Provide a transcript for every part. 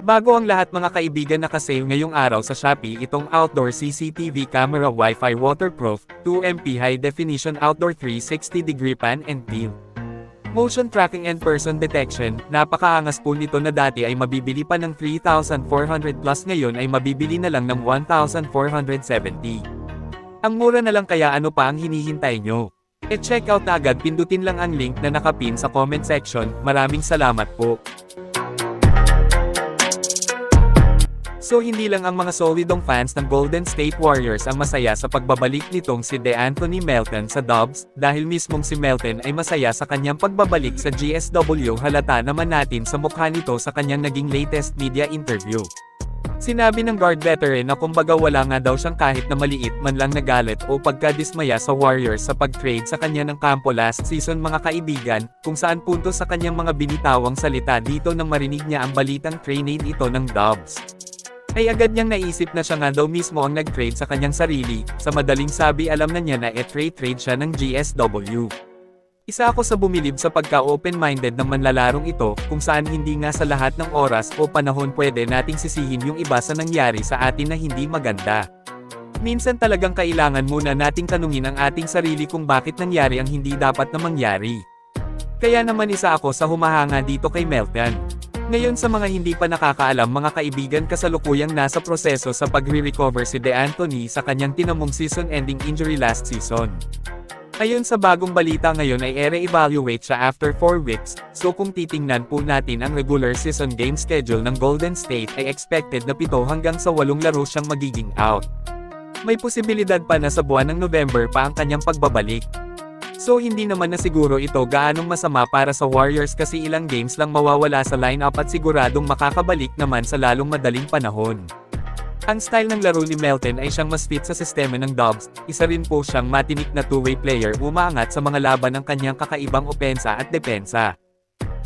Bago ang lahat mga kaibigan, naka-sale ngayong araw sa Shopee itong outdoor CCTV camera Wi-Fi waterproof, 2MP high definition outdoor 360-degree pan and tilt. Motion tracking and person detection, napakaangas po nito na dati ay mabibili pa ng 3,400 plus, ngayon ay mabibili na lang ng 1,470. Ang mura na lang, kaya ano pa ang hinihintay nyo? E-check out na agad, pindutin lang ang link na nakapin sa comment section. Maraming salamat po. So hindi lang ang mga solidong fans ng Golden State Warriors ang masaya sa pagbabalik nitong si DeAnthony Melton sa Dubs, dahil mismong si Melton ay masaya sa kanyang pagbabalik sa GSW. Halata naman natin sa mukha nito sa kanyang naging latest media interview. Sinabi ng guard veteran na kumbaga wala nga daw siyang kahit na maliit man lang na galit o pagkadismaya sa Warriors sa pag-trade sa kanya ng kampo last season, mga kaibigan, kung saan punto sa kanyang mga binitawang salita dito nang marinig niya ang balitang trade ito ng Dubs. Ay agad niyang naisip na siya nga daw mismo ang nag-trade sa kanyang sarili. Sa madaling sabi, alam na niya na trade siya ng GSW. Isa ako sa bumilib sa pagka-open-minded ng manlalarong ito, kung saan hindi nga sa lahat ng oras o panahon pwede nating sisihin yung iba sa nangyari sa atin na hindi maganda. Minsan talagang kailangan muna nating tanungin ang ating sarili kung bakit nangyari ang hindi dapat na mangyari. Kaya naman isa ako sa humahanga dito kay Melton. Ngayon, sa mga hindi pa nakakaalam mga kaibigan, kasalukuyang nasa proseso sa pagre-recover si DeAnthony sa kanyang tinamong season-ending injury last season. Ayon sa bagong balita ngayon ay i-re-evaluate siya after 4 weeks, so kung titingnan po natin ang regular season game schedule ng Golden State ay expected na 7 hanggang sa 8 laro siyang magiging out. May posibilidad pa na sa buwan ng November pa ang kanyang pagbabalik. So hindi naman na siguro ito gaanong masama para sa Warriors kasi ilang games lang mawawala sa lineup at siguradong makakabalik naman sa lalong madaling panahon. Ang style ng laro ni Melton ay siyang mas fit sa sistema ng Dubs, isa rin po siyang matinik na two-way player, umaangat sa mga laban ng kanyang kakaibang opensa at depensa.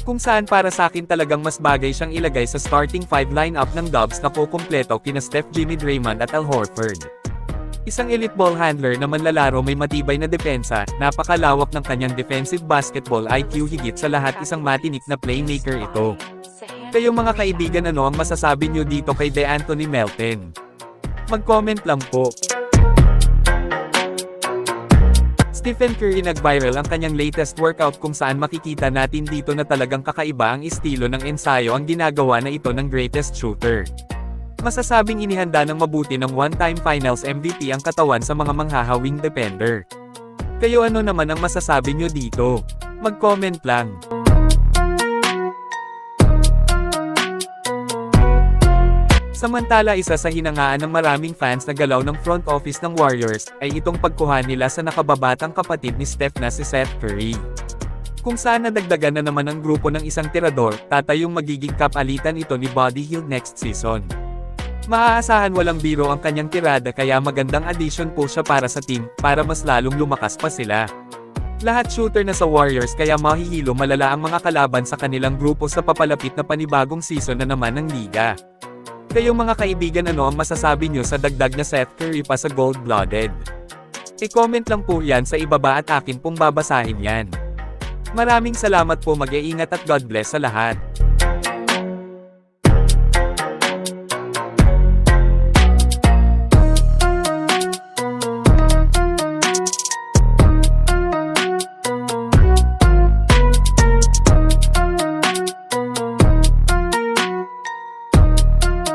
Kung saan para sa akin talagang mas bagay siyang ilagay sa starting 5 lineup ng Dubs na kukumpleto kina Steph, Jimmy, Draymond at Al Horford. Isang elite ball handler na manlalaro, may matibay na depensa, napakalawak ng kanyang defensive basketball IQ, higit sa lahat isang matinik na playmaker ito. Kayo mga kaibigan, ano ang masasabi nyo dito kay DeAnthony Melton? Mag-comment lang po. Stephen Curry, nag-viral ang kanyang latest workout kung saan makikita natin dito na talagang kakaiba ang estilo ng ensayo ang ginagawa na ito ng greatest shooter. Masasabing inihanda ng mabuti ng one-time finals MVP ang katawan sa mga manghahawing defender. Kayo, ano naman ang masasabi nyo dito? Mag-comment lang. Samantala, isa sa hinangaan ng maraming fans na galaw ng front office ng Warriors ay itong pagkuha nila sa nakababatang kapatid ni Steph na si Seth Curry. Kung saan nadagdagan na naman ang grupo ng isang tirador, tatayong magiging kapalitan ito ni Buddy Hield next season. Maaasahan walang biro ang kanyang tirada, kaya magandang addition po siya para sa team, para mas lalong lumakas pa sila. Lahat shooter na sa Warriors, kaya mahihilo malala ang mga kalaban sa kanilang grupo sa papalapit na panibagong season na naman ng liga. Kayong mga kaibigan, ano ang masasabi nyo sa dagdag na Seth Curry pa sa gold-blooded? I-comment lang po yan sa ibaba at akin pong babasahin yan. Maraming salamat po, mag-iingat at God bless sa lahat.